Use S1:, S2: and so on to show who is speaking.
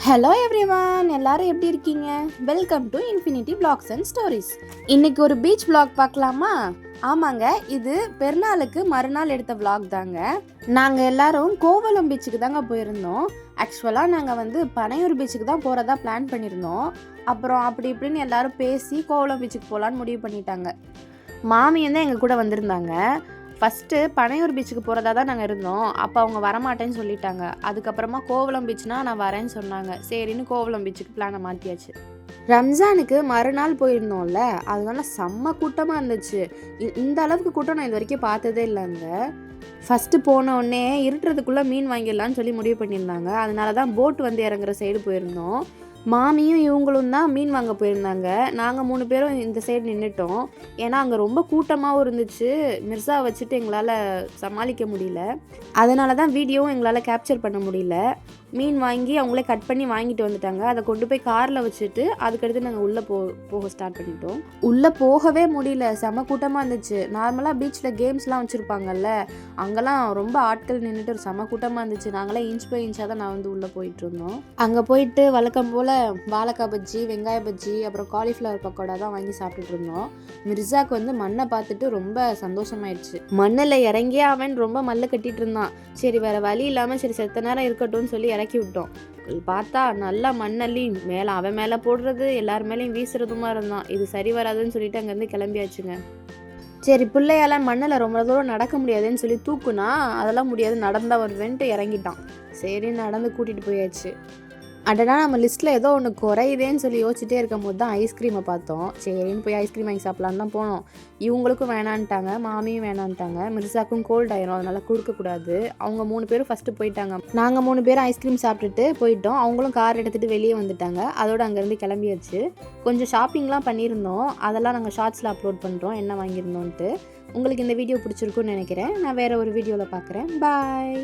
S1: Hello everyone, எல்லாரும் எப்படி இருக்கீங்க? Welcome to infinity vlogs and stories. இன்னைக்கு ஒரு பீச் vlog பார்க்கலாமா? ஆமாங்க, இது பெருநாளுக்கு மறுநாள் எடுத்த vlog தாங்க. நாங்கள் எல்லாரும் கோவளம் பீச்சுக்கு தாங்க போயிருந்தோம். ஆக்சுவலாக நாங்கள் பனையூர் பீச்சுக்கு தான் போகிறதா பிளான் பண்ணியிருந்தோம். அப்புறம் அப்படி இப்படின்னு எல்லாரும் பேசி கோவளம் பீச்சுக்கு போகலான்னு முடிவு பண்ணிட்டாங்க. மாமியும் தான் எங்கள் கூட வந்திருந்தாங்க. ஃபஸ்ட்டு பனையூர் பீச்சுக்கு போகிறதா தான் நாங்கள் இருந்தோம். அப்போ அவங்க வரமாட்டேன்னு சொல்லிட்டாங்க. அதுக்கப்புறமா கோவளம் பீச்னா நான் வரேன்னு சொன்னாங்க. சரின்னு கோவளம் பீச்சுக்கு பிளானை மாற்றியாச்சு. ரம்ஜானுக்கு மறுநாள் போயிருந்தோம்ல, அதனால செம்ம கூட்டமாக இருந்துச்சு. இந்த அளவுக்கு கூட்டம் நான் இது வரைக்கும் பார்த்ததே இல்லைங்க. ஃபஸ்ட்டு போன உடனே இருட்டுறதுக்குள்ளே மீன் வாங்கிடலான்னு சொல்லி முடிவு பண்ணியிருந்தாங்க. அதனால தான் போட் இறங்குற சைடு போயிருந்தோம். மாமியும் இவங்களும் தான் மீன் வாங்க போயிருந்தாங்க. நாங்கள் 3 பேரும் இந்த சைடு நின்றுட்டோம். ஏன்னா அங்கே ரொம்ப கூட்டமாகவும் இருந்துச்சு. மிர்சா வச்சுட்டு எங்களால் சமாளிக்க முடியல. அதனால தான் வீடியோவும் எங்களால் கேப்சர் பண்ண முடியல. மீன் வாங்கி அவங்களே கட் பண்ணி வாங்கிட்டு வந்துட்டாங்க. அதை கொண்டு போய் காரில் வச்சுட்டு அதுக்கடுத்து நாங்கள் உள்ளே போக ஸ்டார்ட் பண்ணிட்டோம். உள்ளே போகவே முடியல, செம கூட்டமாக இருந்துச்சு. நார்மலாக பீச்சில் கேம்ஸ்லாம் வச்சுருப்பாங்கல்ல, அங்கெல்லாம் ரொம்ப ஆட்கள் நின்றுட்டு ஒரு செம கூட்டமாக இருந்துச்சு. நாங்களாம் இன்ச் பை இன்ச்சாக தான் உள்ளே போயிட்டு இருந்தோம். அங்கே போயிட்டு வழக்கம் போல் வாழைக்காய் பஜ்ஜி, வெங்காய பஜ்ஜி, அப்புறம் காலிஃப்ளவர் பக்கோடா தான் வாங்கி சாப்பிட்டுட்டு இருந்தோம். மிர்சாவுக்கு மண்ணை பார்த்துட்டு ரொம்ப சந்தோஷமாயிடுச்சு. மண்ணில் இறங்கியே அவன் ரொம்ப மல்லு கட்டிட்டு இருந்தான். சரி வேறு வழி இல்லாமல் சரி செத்த நேரம் இருக்கட்டும்னு சொல்லி இறக்கி விட்டோம். பார்த்தா நல்லா மண்ணள்ளி மேலே அவன் மேலே போடுறது, எல்லார் மேலேயும் வீசுறதுமா இருந்தான். இது சரி வராதுன்னு சொல்லிட்டு அங்கேருந்து கிளம்பியாச்சுங்க. சரி பிள்ளையால மண்ணில் ரொம்ப தூரம் நடக்க முடியாதுன்னு சொல்லி தூக்குனா, அதெல்லாம் முடியாது நடந்தால் வருவேன்ட்டு இறங்கிட்டான். சரி நடந்து கூட்டிகிட்டு போயாச்சு. அடனா நம்ம லிஸ்ட்டில் ஏதோ ஒன்று குறையுதேன்னு சொல்லி யோசிச்சுட்டே இருக்கும் போது தான் ஐஸ்கிரீமை பார்த்தோம். சரின்னு போய் ஐஸ்கிரீம் வாங்கி சாப்பிட்லான்னு தான் போனோம். இவங்களுக்கும் வேணான்ட்டாங்க, மாமியும் வேணான்ட்டாங்க. மிர்சாக்கும் கோல்ட் ஆயிரும், அதனால் கொடுக்கக்கூடாது. அவங்க 3 பேரும் ஃபஸ்ட்டு போயிட்டாங்க. நாங்கள் 3 பேரும் ஐஸ்கிரீம் சாப்பிட்டுட்டு போயிட்டோம். அவங்களும் கார் எடுத்துகிட்டு வெளியே வந்துட்டாங்க. அதோடு அங்கேருந்து கிளம்பியாச்சு. கொஞ்சம் ஷாப்பிங்லாம் பண்ணியிருந்தோம். அதெல்லாம் நாங்கள் ஷார்ட்ஸில் அப்லோட் பண்ணுறோம் என்ன வாங்கியிருந்தோன்ட்டு. உங்களுக்கு இந்த வீடியோ பிடிச்சிருக்குன்னு நினைக்கிறேன். நான் வேறு ஒரு வீடியோவில் பார்க்குறேன். பாய்.